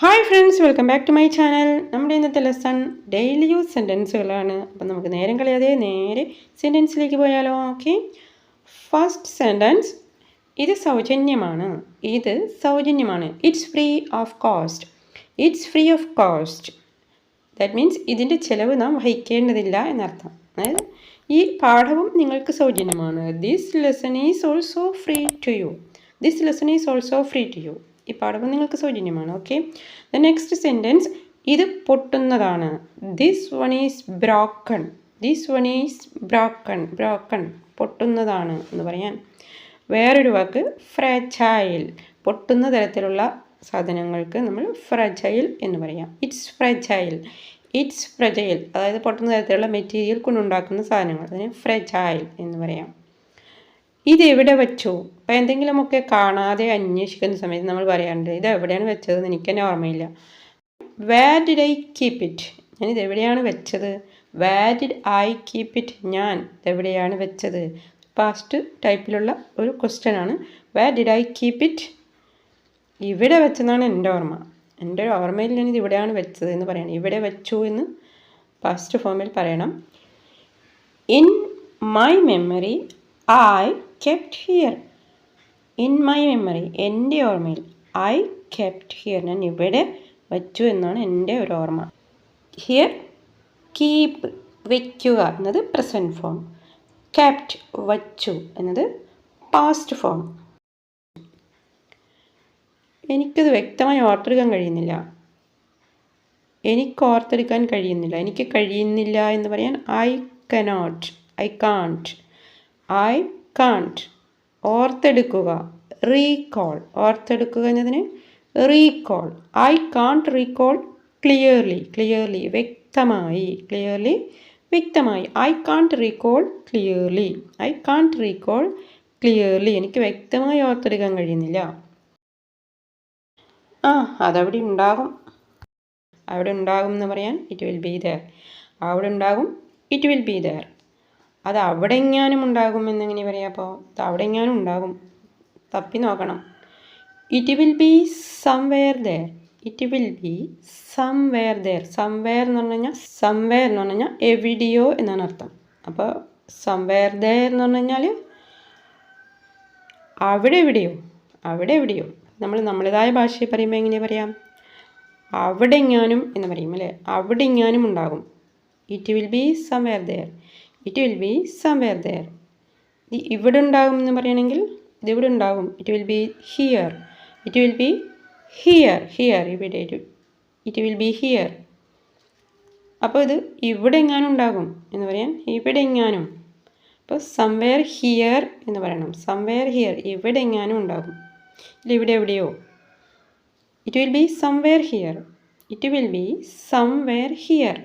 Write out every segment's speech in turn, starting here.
Hi friends, welcome back to my channel. നമ്മുടെ ഇന്നത്തെ lesson daily use സെൻറ്റൻസുകളാണ്. അപ്പം നമുക്ക് നേരം കളയാതെ നേരെ സെൻറ്റൻസിലേക്ക് പോയാലോ. ഓക്കെ, ഫസ്റ്റ് സെൻറ്റൻസ്, ഇത് സൗജന്യമാണ്. ഇത് സൗജന്യമാണ്. It's free of cost. It's free of cost. That means ഇതിൻ്റെ ചിലവ് നാം വഹിക്കേണ്ടതില്ല എന്നർത്ഥം. അതായത് ഈ പാഠവും നിങ്ങൾക്ക് സൗജന്യമാണ്. This lesson is also free to you. This lesson is also free to you. ഈ പാഠവും നിങ്ങൾക്ക് സൗജന്യമാണ്. ഓക്കെ, ദ നെക്സ്റ്റ് സെൻറ്റൻസ്, ഇത് പൊട്ടുന്നതാണ്. This one is broken. This one is broken. Broken, പൊട്ടുന്നതാണ് എന്ന് പറയാൻ. വേറൊരു വാക്ക് ഫ്രജൈൽ. പൊട്ടുന്ന തരത്തിലുള്ള സാധനങ്ങൾക്ക് നമ്മൾ ഫ്രജൈൽ എന്ന് പറയാം. It's fragile. ഇറ്റ്സ് ഫ്രജൈൽ, അതായത് പൊട്ടുന്ന തരത്തിലുള്ള മെറ്റീരിയൽ കൊണ്ടുണ്ടാക്കുന്ന സാധനങ്ങൾ, അതിന് ഫ്രജൈൽ എന്ന് പറയാം. ഇതെവിടെ വെച്ചു? അപ്പോൾ എന്തെങ്കിലുമൊക്കെ കാണാതെ അന്വേഷിക്കുന്ന സമയത്ത് നമ്മൾ പറയാറുണ്ട്, ഇത് എവിടെയാണ് വെച്ചതെന്ന് എനിക്ക് തന്നെ ഓർമ്മയില്ല. Where did I keep it? ഞാൻ ഇതെവിടെയാണ് വെച്ചത്? Where did I keep it? ഞാൻ ഇതെവിടെയാണ് വെച്ചത്? പാസ്റ്റ് ടൈപ്പിലുള്ള ഒരു ക്വസ്റ്റ്യൻ ആണ്. Where did I keep it? ഇവിടെ വെച്ചെന്നാണ് എൻ്റെ ഓർമ്മ. എൻ്റെ ഓർമ്മയിൽ ഞാൻ ഇത് ഇവിടെയാണ് വെച്ചത് എന്ന് പറയണം. ഇവിടെ വെച്ചു എന്ന് പാസ്റ്റ് ഫോമിൽ പറയണം. In my memory I kept here. In my memory, എൻ്റെ ഓർമ്മയിൽ. ഐ കെപ്റ്റ് ഹിയർ, ഞാൻ ഇവിടെ വച്ചു എന്നാണ് എൻ്റെ ഒരു ഓർമ്മ. ഹിയർ, കീപ്പ്, വയ്ക്കുക എന്നത് പ്രസൻറ്റ് ഫോം. കെപ്റ്റ്, വച്ചു എന്നത് പാസ്റ്റ് ഫോം. എനിക്കത് വ്യക്തമായി ഓർത്തെടുക്കാൻ കഴിയുന്നില്ല. എനിക്ക് കഴിയുന്നില്ല എന്ന് പറയാൻ I cannot. I can't. I can't. ഓർത്തെടുക്കുക, റീകോൾ. ഓർത്തെടുക്കുക എന്നതിന് recall. I can't recall clearly. Clearly, വ്യക്തമായി. ക്ലിയർലി, വ്യക്തമായി. I can't recall clearly. I can't recall clearly, എനിക്ക് വ്യക്തമായി ഓർത്തെടുക്കാൻ കഴിയുന്നില്ല. അതവിടെ ഉണ്ടാകും. അവിടെ ഉണ്ടാകും എന്ന് പറയാൻ ഇറ്റ് വിൽ ബി ദെയർ. അവിടെ ഉണ്ടാകും, ഇറ്റ് വിൽ ബി ദെയർ. അത് അവിടെ എങ്ങാനും ഉണ്ടാകും എന്നെങ്ങനെ പറയാം? അപ്പോൾ അത് അവിടെ എങ്ങാനും ഉണ്ടാകും, തപ്പി നോക്കണം. It will be somewhere there. It will be somewhere there. Somewhere എന്ന് പറഞ്ഞു കഴിഞ്ഞാൽ എവിടെയോ എന്നാണ് അർത്ഥം. അപ്പോൾ സംവെയർ ദെയർ എന്ന് പറഞ്ഞു കഴിഞ്ഞാൽ അവിടെ എവിടെയോ. നമ്മൾ നമ്മുടേതായ ഭാഷയിൽ പറയുമ്പോൾ എങ്ങനെ പറയാം? അവിടെ എങ്ങാനും എന്ന് പറയും അല്ലേ? അവിടെ എങ്ങാനും ഉണ്ടാകും. It will be somewhere there. It will be somewhere there. ഇവിടെ ഉണ്ടാകും എന്ന് പറയുകയാണെങ്കിൽ ഇതിവിടെ ഉണ്ടാകും. It will be here. It will be here. ഇവിടെ. It will be here. അപ്പോൾ ഇത് ഇവിടെ എങ്ങാനും ഉണ്ടാകും എന്ന് പറയാൻ ഇവിടെ എങ്ങാനും. അപ്പോൾ സംവെയർ ഹിയർ എന്ന് പറയണം. സംവെയർ ഹിയർ, ഇവിടെ എങ്ങാനും ഉണ്ടാകും. ഇവിടെ എവിടെയോ. It will be somewhere here. It will be somewhere here.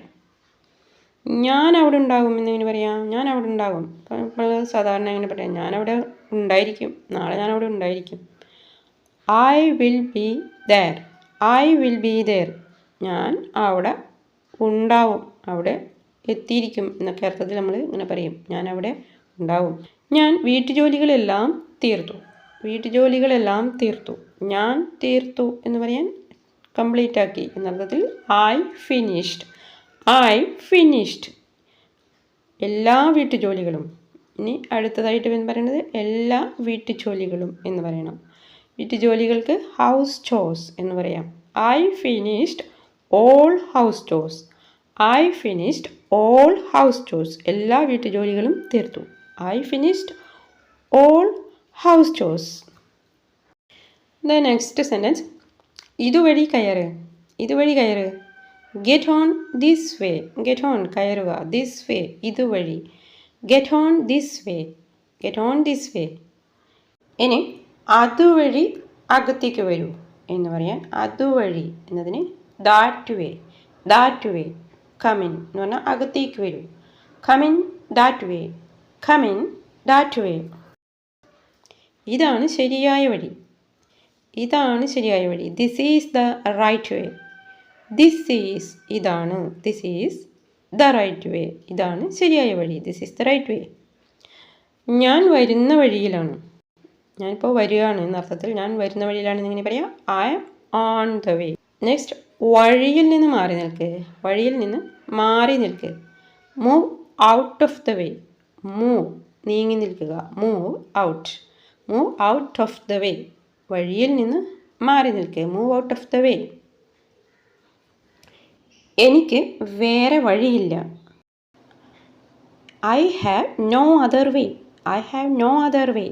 ഞാൻ അവിടെ ഉണ്ടാകും എന്നിങ്ങനെ പറയാം. ഞാൻ അവിടെ ഉണ്ടാകും. ഇപ്പോൾ സാധാരണ എങ്ങനെ പറയാം? ഞാനവിടെ ഉണ്ടായിരിക്കും. നാളെ ഞാനവിടെ ഉണ്ടായിരിക്കും. I will be there. I will be there. ഞാൻ അവിടെ ഉണ്ടാവും, അവിടെ എത്തിയിരിക്കും എന്നൊക്കെ അർത്ഥത്തിൽ നമ്മൾ ഇങ്ങനെ പറയും. ഞാൻ അവിടെ ഉണ്ടാവും. ഞാൻ വീട്ടുജോലികളെല്ലാം തീർത്തു. ഞാൻ തീർത്തു എന്ന് പറയാൻ കംപ്ലീറ്റ് ആക്കി എന്നർത്ഥത്തിൽ ഐ ഫിനിഷ്ഡ്. എല്ലാ വീട്ടുജോലികളും. ഇനി അടുത്തതായിട്ട് പറയുന്നത് എല്ലാ വീട്ടുജോലികളും എന്ന് പറയണം. വീട്ടുജോലികൾക്ക് ഹൗസ് ചോസ് എന്ന് പറയാം. I finished all house chose. എല്ലാ വീട്ടുജോലികളും തീർത്തു. I finished all house chose. The next sentence, ഇതുവഴി കയറ്. Get on this way. കയറുക. This way, ഇതുവഴി. Get on this way. ഇനി അതുവഴി അകത്തേക്ക് വരൂ എന്ന് പറയാൻ അതുവഴി എന്നതിന് that way. Come in എന്ന് പറഞ്ഞാൽ അകത്തേക്ക് വരൂ. Come in that way. ഇതാണ് ശരിയായ വഴി. This is the right way. ഇതാണ്. This is the right way. ഇതാണ് ശരിയായ വഴി. This is the right way. ഞാൻ വരുന്ന വഴിയിലാണ്. ഞാനിപ്പോൾ വരികയാണ് എന്നർത്ഥത്തിൽ ഞാൻ വരുന്ന വഴിയിലാണെന്ന് ഇങ്ങനെ പറയാം. I am on the way. Next വഴിയിൽ നിന്ന് മാറി നിൽക്ക്. വഴിയിൽ നിന്ന് മാറി നിൽക്ക്. Move out of the way. Move നീങ്ങി നിൽക്കുക. Move out. Move out of the way. വഴിയിൽ നിന്ന് മാറി നിൽക്ക്. Move out of the way. എനിക്ക് വേറെ വഴിയില്ല. I have no other way. I have no other way.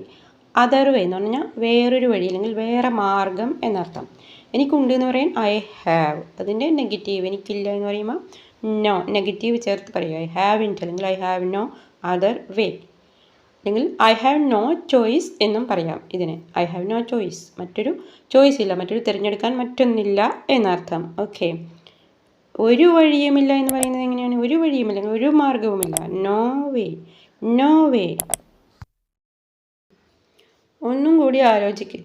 Other way എന്ന് പറഞ്ഞാൽ വേറൊരു വഴി അല്ലെങ്കിൽ വേറെ മാർഗം എന്നർത്ഥം. എനിക്കുണ്ട് എന്ന് പറയാൻ ഐ ഹാവ്. അതിൻ്റെ നെഗറ്റീവ് എനിക്കില്ല എന്ന് പറയുമ്പോൾ നോ നെഗറ്റീവ് ചേർത്ത് പറയുക. ഐ ഹാവ് ഇൻറ്റ് അല്ലെങ്കിൽ I have no other way. അല്ലെങ്കിൽ ഐ ഹാവ് നോ ചോയ്സ് എന്നും പറയാം ഇതിന്. ഐ ഹാവ് നോ ചോയ്സ്, മറ്റൊരു ചോയ്സ് ഇല്ല, മറ്റൊരു തിരഞ്ഞെടുക്കാൻ മറ്റൊന്നില്ല എന്നർത്ഥം. ഓക്കെ. ഒരു വഴിയുമില്ല എന്ന് പറയുന്നത് എങ്ങനെയാണ്? ഒരു വഴിയുമില്ല, ഒരു മാർഗവുമില്ല. No way. No way. ഒന്നും കൂടി ആലോചിക്കുക.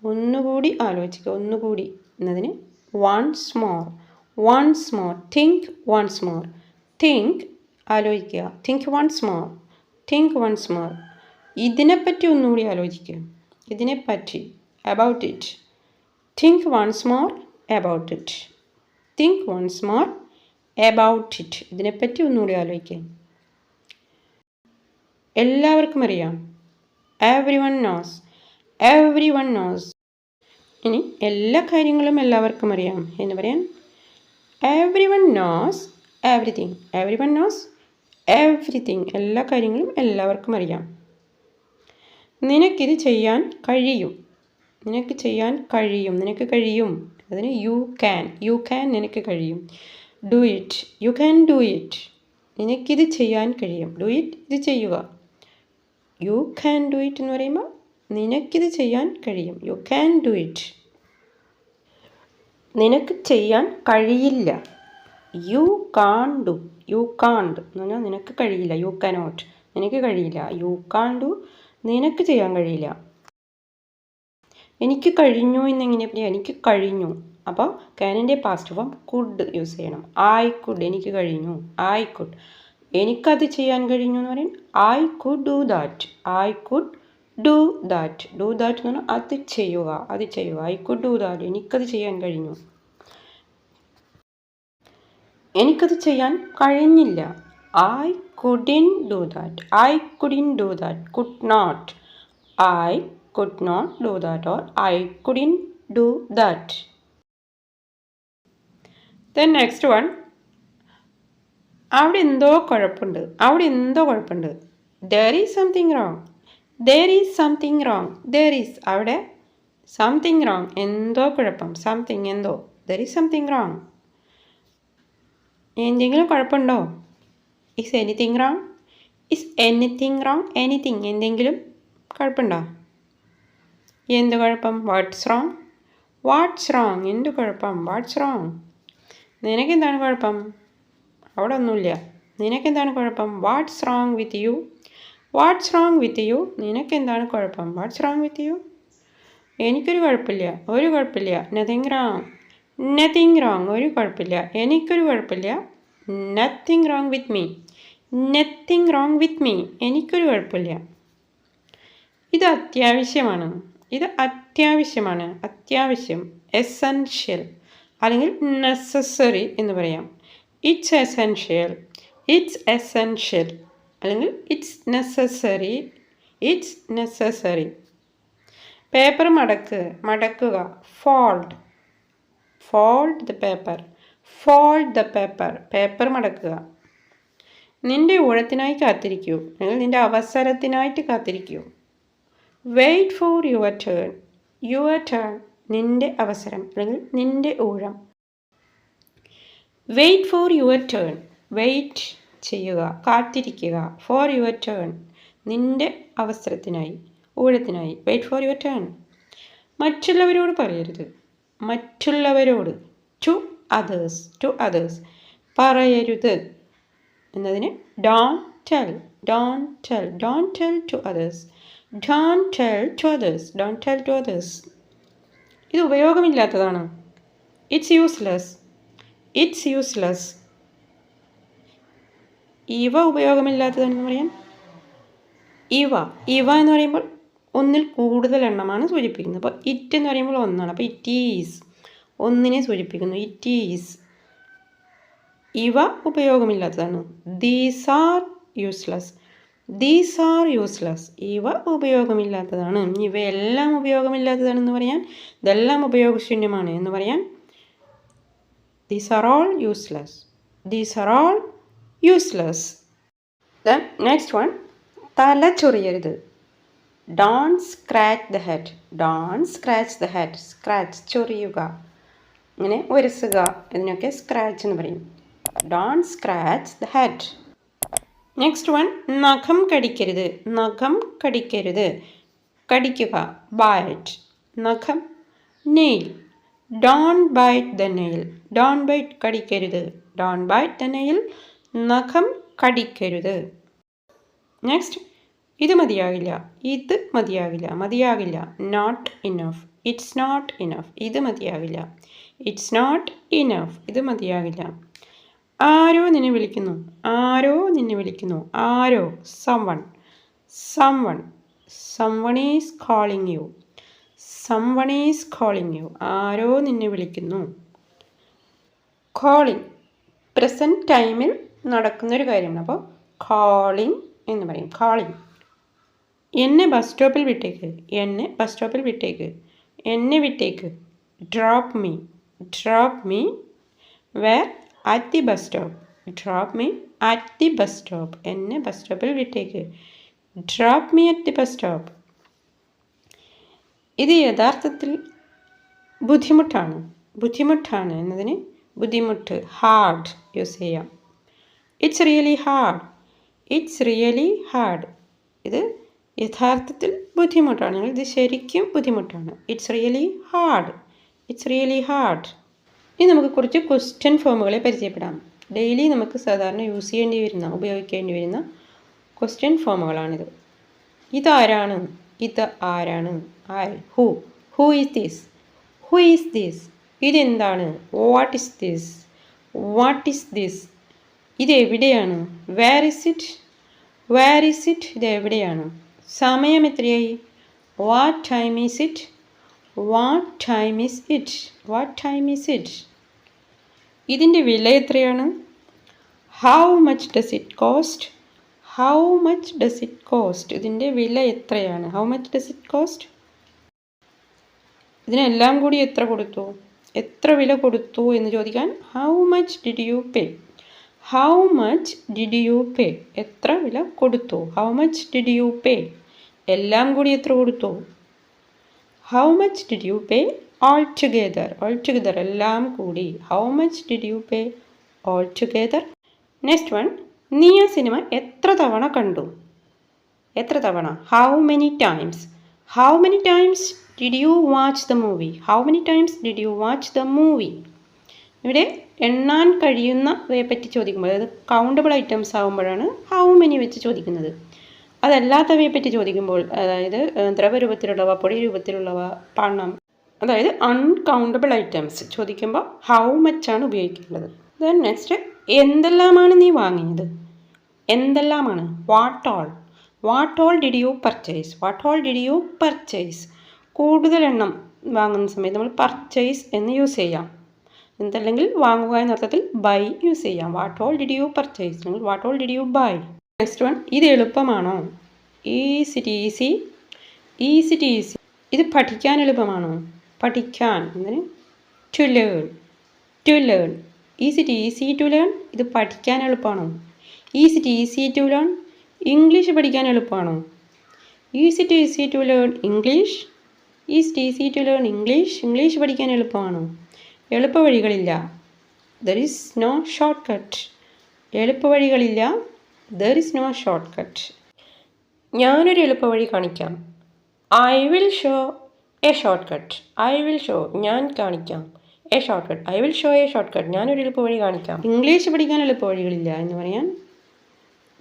ഒന്നുകൂടി ആലോചിക്കുക. ഒന്നുകൂടി എന്നതിന് once more. Once more. Think once more. Think ആലോചിക്കുക. Think once more. Think once more. ഇതിനെപ്പറ്റി ഒന്നുകൂടി ആലോചിക്കുക. ഇതിനെപ്പറ്റി about it. Think once more about it. Think once more about it. ഇതിനെപ്പറ്റി ഒന്നുകൂടി ആലോചിക്കുക. എല്ലാവർക്കും അറിയാം. Everyone knows. Everyone knows. ഇനി എല്ലാ കാര്യങ്ങളും എല്ലാവർക്കും അറിയാം എന്ന് പറയാൻ everyone knows everything. Everyone knows everything. എല്ലാ കാര്യങ്ങളും എല്ലാവർക്കും അറിയാം. നിനക്കിത് ചെയ്യാൻ കഴിയും. നിനക്ക് ചെയ്യാൻ കഴിയും. നിനക്ക് കഴിയും. അതിന് യു ക്യാൻ. യു ക്യാൻ നിനക്ക് കഴിയും. Do it. You can do it. നിനക്കിത് ചെയ്യാൻ കഴിയും. ഡു ഇറ്റ് ഇത് ചെയ്യുക. യു ക്യാൻ ഡു ഇറ്റ് എന്ന് പറയുമ്പോൾ നിനക്കിത് ചെയ്യാൻ കഴിയും. You can do it. നിനക്ക് ചെയ്യാൻ കഴിയില്ല. U can't do. യു കാണ്ട് എന്ന് പറഞ്ഞാൽ നിനക്ക് കഴിയില്ല. യു കനോട്ട് നിനക്ക് കഴിയില്ല. യു കാൺ ഡു നിനക്ക് ചെയ്യാൻ കഴിയില്ല. എനിക്ക് കഴിഞ്ഞു എന്നെങ്ങനെ പറയാം? എനിക്ക് കഴിഞ്ഞു. അപ്പോൾ ക്യാനിൻ്റെ പാസ്റ്റ് ഫോം കുഡ് യൂസ് ചെയ്യണം. I could. എനിക്ക് കഴിഞ്ഞു. I could. എനിക്കത് ചെയ്യാൻ കഴിഞ്ഞു എന്ന് പറയും I could do that. I could do that. Do that എന്ന് പറഞ്ഞാൽ അത് ചെയ്യുക. അത് ചെയ്യുക. I could do that. എനിക്കത് ചെയ്യാൻ കഴിഞ്ഞു. എനിക്കത് ചെയ്യാൻ കഴിഞ്ഞില്ല. I couldn't do that. I couldn't do that. Could not. I could not do that or I couldn't do that. Then next one. അവിടെ എന്തോ കുഴപ്പമുണ്ട്. അവിടെ എന്തോ കുഴപ്പമുണ്ട്. There is something wrong. There is something wrong. There is അവിടെ something wrong. എന്തോ കുഴപ്പം. Something എന്തോ. There is something wrong. എന്തെങ്കിലും കുഴപ്പമുണ്ടോ? Is anything wrong. Is anything wrong. Anything എന്തെങ്കിലും കുഴപ്പമുണ്ടോ? എന്ത് കുഴപ്പം? What's wrong. What's wrong. എന്ത് കുഴപ്പം? What's wrong. നിനക്കെന്താണ് കുഴപ്പം? അവിടെ ഒന്നുമില്ല. നിനക്കെന്താണ് കുഴപ്പം? What's wrong with you. What's wrong with you. നിനക്കെന്താണ് കുഴപ്പം? What's wrong with you. എനിക്കൊരു കുഴപ്പമില്ല. ഒരു കുഴപ്പമില്ല. Nothing wrong. Nothing wrong. ഒരു കുഴപ്പമില്ല. എനിക്കൊരു കുഴപ്പമില്ല. Nothing wrong with me. Nothing wrong with me. എനിക്കൊരു കുഴപ്പമില്ല. ഇത് അത്യാവശ്യമാണ്. ഇത് അത്യാവശ്യമാണ്. അത്യാവശ്യം. എസെൻഷ്യൽ അല്ലെങ്കിൽ നെസസറി എന്ന് പറയാം. It's essential. ഇറ്റ്സ് എസെൻഷ്യൽ അല്ലെങ്കിൽ it's necessary. It's necessary. Paper മടക്കുക. Fold. Fold the paper. Fold the paper. Paper മടക്കുക. നിൻ്റെ ഊഴത്തിനായി കാത്തിരിക്കൂ അല്ലെങ്കിൽ നിൻ്റെ അവസരത്തിനായിട്ട് കാത്തിരിക്കൂ. Wait for your turn. Your turn നിൻ്റെ അവസരം അല്ലെങ്കിൽ നിൻ്റെ ഊഴം. Wait for your turn. Wait ചെയ്യുക, കാത്തിരിക്കുക. ഫോർ യുവർ ടേൺ നിൻ്റെ അവസരത്തിനായി, ഊഴത്തിനായി. Wait for your turn. മറ്റുള്ളവരോട് പറയരുത്. മറ്റുള്ളവരോട്. To others. ടു അതേഴ്സ് പറയരുത് എന്നതിന് don't tell. Don't tell. Don't tell to others. Don't tell to others. Don't tell to others. ഇത് ഉപയോഗമില്ലാത്തതാണ്. It's useless. It's useless. ഇവ ഉപയോഗമില്ലാത്തതാണെന്ന് പറയാൻ ഇവ. ഇവ എന്ന് പറയുമ്പോൾ ഒന്നിൽ കൂടുതൽ എണ്ണമാണ് സൂചിപ്പിക്കുന്നത്. അപ്പോൾ ഇറ്റ് എന്ന് പറയുമ്പോൾ ഒന്നാണ്. അപ്പോൾ ഇറ്റ് ഈസ്. ഒന്നിനെ സൂചിപ്പിക്കുന്നു. It is. ഇവ ഉപയോഗമില്ലാത്തതാണ്. These are useless. These are useless. ഇവ ഉപയോഗമില്ലാത്തതാണ്. ഇവയെല്ലാം ഉപയോഗമില്ലാത്തതാണെന്ന് പറയാൻ, ഇതെല്ലാം ഉപയോഗശൂന്യമാണ് എന്ന് പറയാൻ these are all useless. These are all useless. Then next one, തല ചൊറിയരുത്. Don't scratch the head. Don't scratch the head. Scratch ചൊറിയുക, ഇങ്ങനെ ഉരസുക, ഇതിനൊക്കെ സ്ക്രാച്ച് എന്ന് പറയും. Don't scratch the head. Next one, നഖം കടിക്കരുത്. നഖം കടിക്കരുത്, കടിക്കുക, ബൈറ്റ്. നഖം, nail. Don't bite the nail. Don't bite, കടിക്കരുത്. ഡോണ്ട് ബൈറ്റ് ദ നെയിൽ, നഖം കടിക്കരുത്. നെക്സ്റ്റ്, ഇത് മതിയാകില്ല. ഇത് മതിയാകില്ല, മതിയാകില്ല. Not enough. It's not enough. ഇത് മതിയാകില്ല. It's not enough. ഇത് മതിയാകില്ല. ആരോ നിന്നെ വിളിക്കുന്നു. ആരോ നിന്നെ വിളിക്കുന്നു. ആരോ, someone. Someone. Someone is calling you. Someone is calling you. ആരോ നിന്നെ വിളിക്കുന്നു. കോളിങ്, പ്രസൻറ്റ് ടൈമിൽ നടക്കുന്നൊരു കാര്യമാണ്. അപ്പോൾ കോളിങ് എന്ന് പറയും. കോളിങ്. എന്നെ ബസ് സ്റ്റോപ്പിൽ വിട്ടേക്ക്. എന്നെ ബസ് സ്റ്റോപ്പിൽ വിട്ടേക്ക്. എന്നെ വിട്ടേക്ക്. Drop me. Drop me where? At the bus stop. Drop me at the bus stop. എന്നെ ബസ് സ്റ്റോപ്പിൽ വിട്ടേക്ക്. Drop me at the bus stop. ഇത് യഥാർത്ഥത്തിൽ ബുദ്ധിമുട്ടാണ്. ബുദ്ധിമുട്ടാണ് എന്നതിന് ബുദ്ധിമുട്ട്, ഹാർഡ് യൂസ് ചെയ്യാം. It's really hard. It's really hard. ഇത് യഥാർത്ഥത്തിൽ ബുദ്ധിമുട്ടാണ്. ഇത് ശരിക്കും ബുദ്ധിമുട്ടാണ്. It's really hard. It's really hard. ഇനി നമുക്ക് കുറച്ച് ക്വസ്റ്റ്യൻ ഫോമുകളെ പരിചയപ്പെടാം. ഡെയിലി നമുക്ക് സാധാരണ യൂസ് ചെയ്യേണ്ടി വരുന്ന, ഉപയോഗിക്കേണ്ടി വരുന്ന ക്വസ്റ്റ്യൻ ഫോമുകളാണിത്. ഇതാരാണ്? ഇത് ആരാണ്? I. Who. Who is this? Who is this? ഇതെന്താണ്? What is this? What is this? ഇത് എവിടെയാണ്? Where is it? Where is it? ഇത് എവിടെയാണ്? സമയം എത്രയായി? What time is it? What time is it? What time is it? ഇതിൻ്റെ വില എത്രയാണ്? How much does it cost? How much does it cost? ഇതിൻ്റെ വില എത്രയാണ്? How much does it cost? ഇതിനെല്ലാം കൂടി എത്ര കൊടുത്തു? എത്ര വില കൊടുത്തു എന്ന് ചോദിക്കാൻ how much did you pay? How much did you പേ? എത്ര വില കൊടുത്തു? ഹൗ മച്ച് ഡിഡ് യു പേ? എല്ലാം കൂടി എത്ര കൊടുത്തു? How much did you pay all together? All together, എല്ലാം കൂടി. How much did you pay all together? Next one, നീ ആ സിനിമ എത്ര തവണ കണ്ടു? എത്ര തവണ? How many times? How many times did you watch the movie? How many times did you watch the movie? ഇവിടെ എണ്ണാൻ കഴിയുന്നവയെ പറ്റി ചോദിക്കുമ്പോൾ, അതായത് കൗണ്ടബിൾ ഐറ്റംസ് ആകുമ്പോഴാണ് ഹൗ മെനി വെച്ച് ചോദിക്കുന്നത്. അതല്ലാത്തവയെ പറ്റി ചോദിക്കുമ്പോൾ, അതായത് ദ്രവരൂപത്തിലുള്ളവ, പൊടി രൂപത്തിലുള്ളവ, പണം, അതായത് അൺകൗണ്ടബിൾ ഐറ്റംസ് ചോദിക്കുമ്പോൾ ഹൗ മച്ചാണ് ഉപയോഗിക്കേണ്ടത്. ദെൻ നെക്സ്റ്റ്, എന്തെല്ലാമാണ് നീ വാങ്ങിയത്? എന്തെല്ലാമാണ്? What all? What all did you purchase? What all did you purchase? കൂടുതൽ എണ്ണം വാങ്ങുന്ന സമയത്ത് നമ്മൾ പർച്ചേസ് എന്ന് യൂസ് ചെയ്യാം. എന്തല്ലെങ്കിൽ വാങ്ങുക എന്ന അർത്ഥത്തിൽ ബൈ യൂസ് ചെയ്യാം. What all did you purchase? നിങ്ങൾ what all did you buy? Next one, ഇത് എളുപ്പമാണോ? Is it easy? Is it easy? ഇത് പഠിക്കാൻ എളുപ്പമാണോ? പഠിക്കാൻ, എന്തിന്? To learn. To learn. Is it easy to learn? ഇത് പഠിക്കാൻ എളുപ്പമാണോ? Is it easy to learn? English പഠിക്കാൻ എളുപ്പമാണോ? Is it easy to learn English? Is it easy to learn English? English പഠിക്കാൻ എളുപ്പമാണോ? എളുപ്പവഴികളില്ല. There is no short cut. എളുപ്പവഴികളില്ല. There is no short cut. ഞാനൊരു എളുപ്പവഴി കാണിക്കാം. I will show a short cut. I will show, ഞാൻ കാണിക്കാം. A short cut. I will show a short cut. ഞാനൊരു എളുപ്പവഴി കാണിക്കാം. ഇംഗ്ലീഷ് പഠിക്കാൻ എളുപ്പവഴികളില്ല എന്ന് പറയാൻ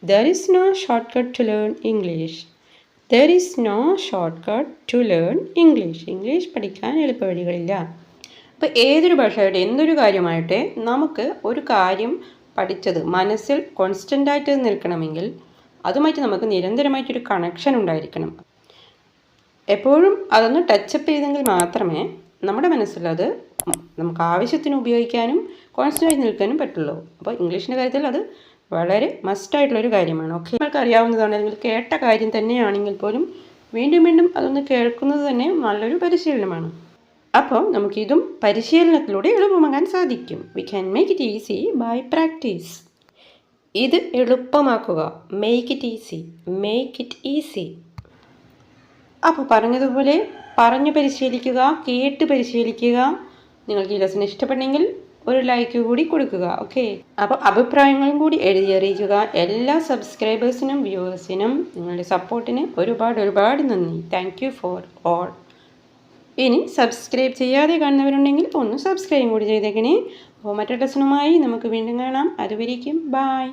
there is no short cut to learn English. There is no short cut to learn English. English പഠിക്കാൻ എളുപ്പവഴികളില്ല. അപ്പോൾ ഏതൊരു ഭാഷയായിട്ട് എന്തൊരു കാര്യമായിട്ട് നമുക്ക് ഒരു കാര്യം പഠിച്ചത് മനസ്സിൽ കോൺസ്റ്റൻ്റായിട്ട് നിൽക്കണമെങ്കിൽ അതുമായിട്ട് നമുക്ക് നിരന്തരമായിട്ടൊരു കണക്ഷൻ ഉണ്ടായിരിക്കണം. എപ്പോഴും അതൊന്ന് ടച്ചപ്പ് ചെയ്തെങ്കിൽ മാത്രമേ നമ്മുടെ മനസ്സിലത് നമുക്ക് ആവശ്യത്തിന് ഉപയോഗിക്കാനും കോൺസ്റ്റൻ്റായി നിൽക്കാനും പറ്റുള്ളൂ. അപ്പോൾ ഇംഗ്ലീഷിൻ്റെ കാര്യത്തിൽ അത് വളരെ മസ്റ്റായിട്ടുള്ളൊരു കാര്യമാണ്. ഓക്കെ, നിങ്ങൾക്ക് അറിയാവുന്നതാണ്, അല്ലെങ്കിൽ കേട്ട കാര്യം തന്നെയാണെങ്കിൽ പോലും വീണ്ടും വീണ്ടും അതൊന്ന് കേൾക്കുന്നത് തന്നെ നല്ലൊരു പരിശീലനമാണ്. അപ്പോൾ നമുക്കിതും പരിശീലനത്തിലൂടെ എളുപ്പമാക്കാൻ സാധിക്കും. We can make it easy by practice. ഇത് എളുപ്പമാക്കുക. Make it easy, make it easy. അപ്പോൾ പറഞ്ഞതുപോലെ പറഞ്ഞു പരിശീലിക്കുക, കേട്ട് പരിശീലിക്കുക. നിങ്ങൾക്ക് ഈ ലെസൺ ഇഷ്ടപ്പെട്ടെങ്കിൽ ഒരു ലൈക്ക് കൂടി കൊടുക്കുക. ഓക്കെ, അപ്പോൾ അഭിപ്രായങ്ങളും കൂടി എഴുതി അറിയിക്കുക. എല്ലാ സബ്സ്ക്രൈബേഴ്സിനും വ്യൂവേഴ്സിനും നിങ്ങളുടെ സപ്പോർട്ടിന് ഒരുപാട് നന്ദി. Thank you for all. ഇനി സബ്സ്ക്രൈബ് ചെയ്യാതെ കാണുന്നവരുണ്ടെങ്കിൽ ഒന്ന് സബ്സ്ക്രൈബും കൂടി ചെയ്തേക്കണേ. അപ്പോൾ മറ്റൊരു ലെസണുമായി നമുക്ക് വീണ്ടും കാണാം. അതുവരേക്കും ബൈ.